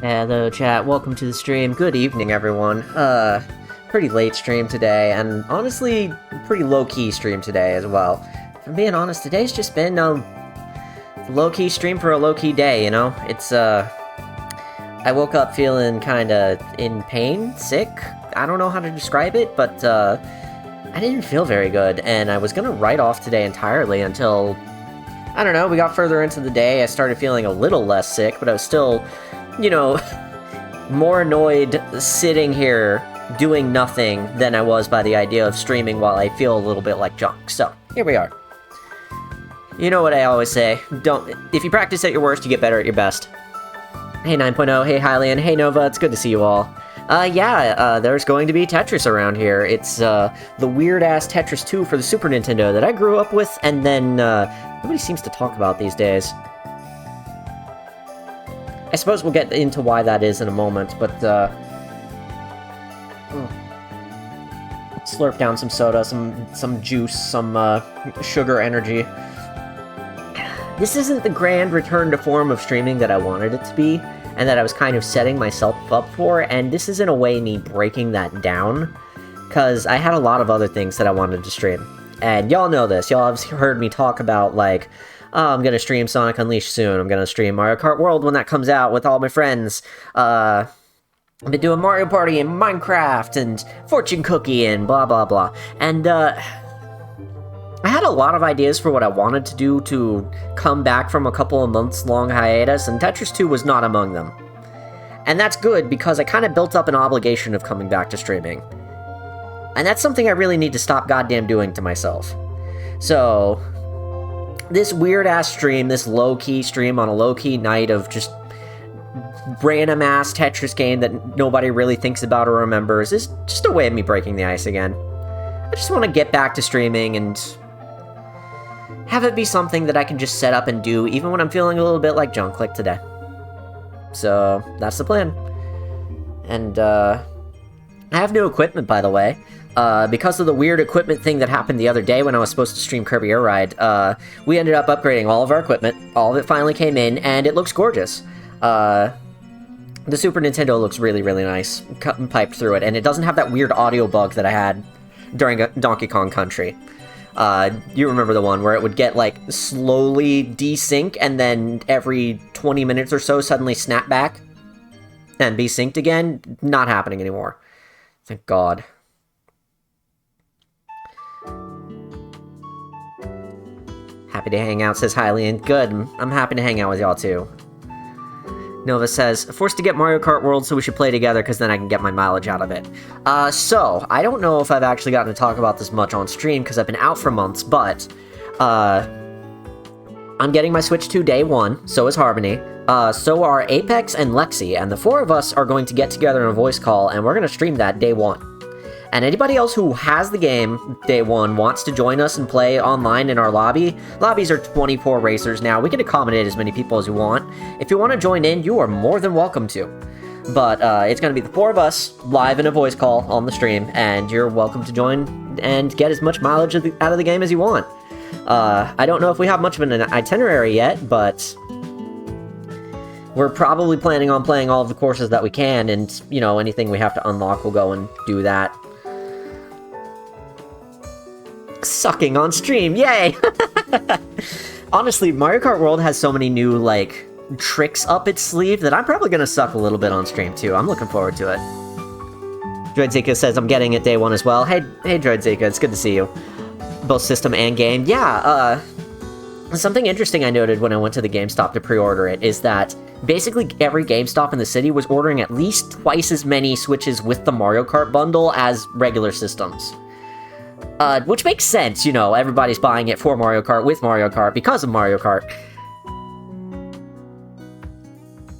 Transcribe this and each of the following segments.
Hello chat, welcome to the stream. Good evening everyone. Pretty late stream today, and honestly, pretty low-key stream today as well. If I'm being honest, today's just been low-key stream for a low-key day, you know? It's I woke up feeling kinda in pain, sick. I don't know how to describe it, but I didn't feel very good, and I was gonna write off today entirely until, I don't know, we got further into the day. I started feeling a little less sick, but I was still, you know, more annoyed sitting here doing nothing than I was by the idea of streaming while I feel a little bit like junk. So, here we are. You know what I always say, if you practice at your worst, you get better at your best. Hey 9.0, hey Hylian, hey Nova, it's good to see you all. There's going to be Tetris around here. It's, the weird-ass Tetris 2 for the Super Nintendo that I grew up with, and then, nobody seems to talk about these days. I suppose we'll get into why that is in a moment, but, slurp down some soda, some juice, some, sugar energy. This isn't the grand return to form of streaming that I wanted it to be, and that I was kind of setting myself up for, and this is in a way me breaking that down, because I had a lot of other things that I wanted to stream. And y'all know this, y'all have heard me talk about, like, oh, I'm gonna stream Sonic Unleashed soon, I'm gonna stream Mario Kart World when that comes out with all my friends, I've been doing Mario Party and Minecraft and Fortune Cookie and blah blah blah. And, I had a lot of ideas for what I wanted to do to come back from a couple of months long hiatus, and Tetris 2 was not among them. And that's good, because I kind of built up an obligation of coming back to streaming. And that's something I really need to stop goddamn doing to myself. So, this weird-ass stream, this low-key stream on a low-key night of just random-ass Tetris game that nobody really thinks about or remembers, is just a way of me breaking the ice again. I just want to get back to streaming and have it be something that I can just set up and do, even when I'm feeling a little bit like junk, like today. So, that's the plan. And, I have new equipment, by the way. Because of the weird equipment thing that happened the other day when I was supposed to stream Kirby Air Ride, we ended up upgrading all of our equipment. All of it finally came in, and it looks gorgeous. The Super Nintendo looks really, really nice, cut and piped through it, and it doesn't have that weird audio bug that I had during Donkey Kong Country. You remember the one where it would get, like, slowly desync, and then every 20 minutes or so suddenly snap back and be synced again? Not happening anymore. Thank God. Happy to hang out, says Hylian. Good, I'm happy to hang out with y'all too. Nova says, forced to get Mario Kart World, so we should play together, because then I can get my mileage out of it. So, I don't know if I've actually gotten to talk about this much on stream, because I've been out for months, but, I'm getting my Switch 2 day one, so is Harmony, so are Apex and Lexi, and the four of us are going to get together in a voice call, and we're going to stream that day one. And anybody else who has the game day one wants to join us and play online in our lobby. Lobbies are 24 racers now. We can accommodate as many people as you want. If you want to join in, you are more than welcome to. But it's going to be the four of us live in a voice call on the stream, and you're welcome to join and get as much mileage out of the game as you want. I don't know if we have much of an itinerary yet, but we're probably planning on playing all of the courses that we can, and, you know, anything we have to unlock, we'll go and do that. Sucking on stream, yay! Honestly, Mario Kart World has so many new, like, tricks up its sleeve that I'm probably gonna suck a little bit on stream, too. I'm looking forward to it. Droidzika says I'm getting it day one as well. Hey Droidzika, it's good to see you. Both system and game. Yeah, something interesting I noted when I went to the GameStop to pre-order it is that basically every GameStop in the city was ordering at least twice as many Switches with the Mario Kart bundle as regular systems. Which makes sense, you know, everybody's buying it for Mario Kart with Mario Kart because of Mario Kart.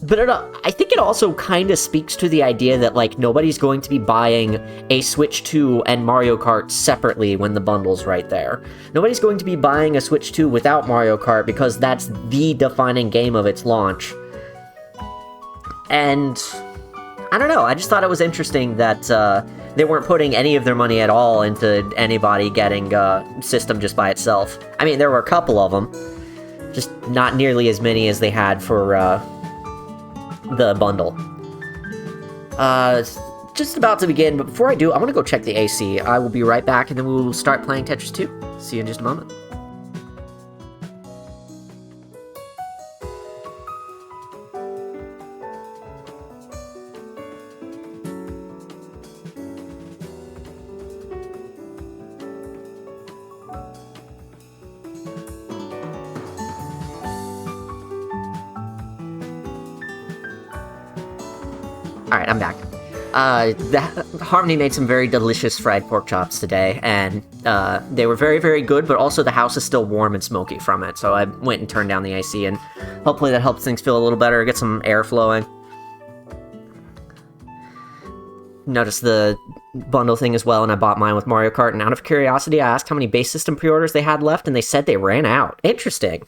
But I think it also kind of speaks to the idea that, like, nobody's going to be buying a Switch 2 and Mario Kart separately when the bundle's right there. Nobody's going to be buying a Switch 2 without Mario Kart because that's the defining game of its launch. And I don't know, I just thought it was interesting that, they weren't putting any of their money at all into anybody getting a system just by itself. I mean, there were a couple of them, just not nearly as many as they had for, the bundle. It's just about to begin, but before I do, I want to go check the AC. I will be right back, and then we will start playing Tetris 2. See you in just a moment. Alright, I'm back. Harmony made some very delicious fried pork chops today, and they were very, very good, but also the house is still warm and smoky from it, so I went and turned down the AC, and hopefully that helps things feel a little better, get some air flowing. Noticed the bundle thing as well, and I bought mine with Mario Kart, and out of curiosity, I asked how many base system pre-orders they had left, and they said they ran out. Interesting.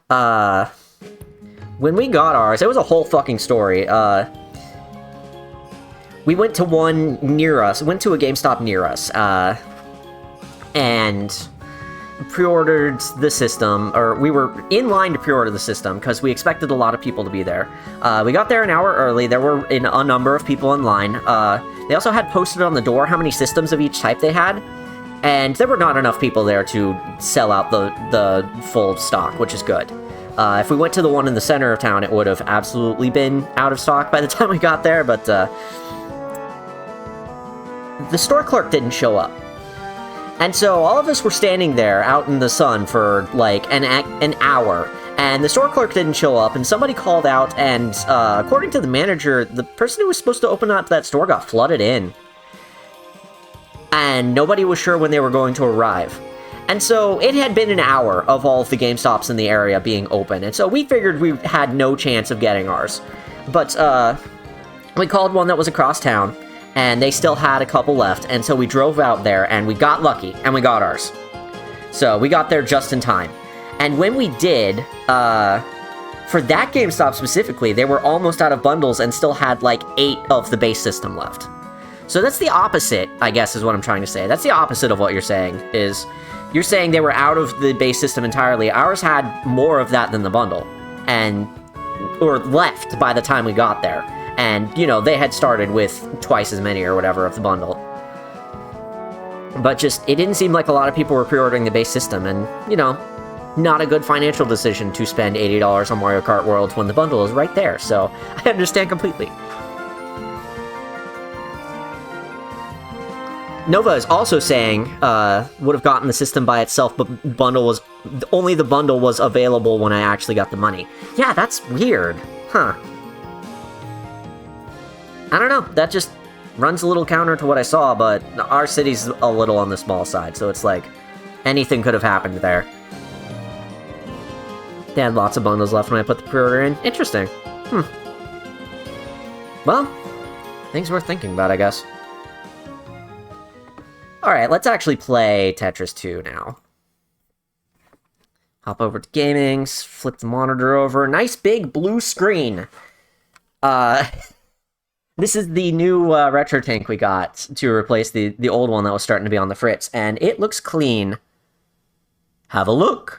When we got ours, it was a whole fucking story. We went to one near us, went to a GameStop near us, and pre-ordered the system, or we were in line to pre-order the system, because we expected a lot of people to be there. We got there an hour early, there were a number of people in line. They also had posted on the door how many systems of each type they had, and there were not enough people there to sell out the full stock, which is good. If we went to the one in the center of town, it would have absolutely been out of stock by the time we got there, but the store clerk didn't show up. And so all of us were standing there out in the sun for like an hour, and the store clerk didn't show up, and somebody called out, and according to the manager, the person who was supposed to open up that store got flooded in. And nobody was sure when they were going to arrive. And so it had been an hour of all of the GameStops in the area being open, and so we figured we had no chance of getting ours. But we called one that was across town, and they still had a couple left, and so we drove out there, and we got lucky, and we got ours. So we got there just in time. And when we did, for that GameStop specifically, they were almost out of bundles and still had like 8 of the base system left. So that's the opposite, I guess, is what I'm trying to say. That's the opposite of what you're saying, is you're saying they were out of the base system entirely. Ours had more of that than the bundle, or left by the time we got there. And, you know, they had started with twice as many or whatever of the bundle. But just, it didn't seem like a lot of people were pre-ordering the base system, and, you know, not a good financial decision to spend $80 on Mario Kart World when the bundle is right there, so I understand completely. Nova is also saying, would have gotten the system by itself, but only the bundle was available when I actually got the money. Yeah, that's weird. Huh. I don't know, that just runs a little counter to what I saw, but our city's a little on the small side, so it's like, anything could have happened there. They had lots of bundles left when I put the pre-order in. Interesting. Well, things worth thinking about, I guess. Alright, let's actually play Tetris 2 now. Hop over to gamings, flip the monitor over. Nice big blue screen. This is the new retro tank we got to replace the old one that was starting to be on the fritz, and it looks clean. Have a look.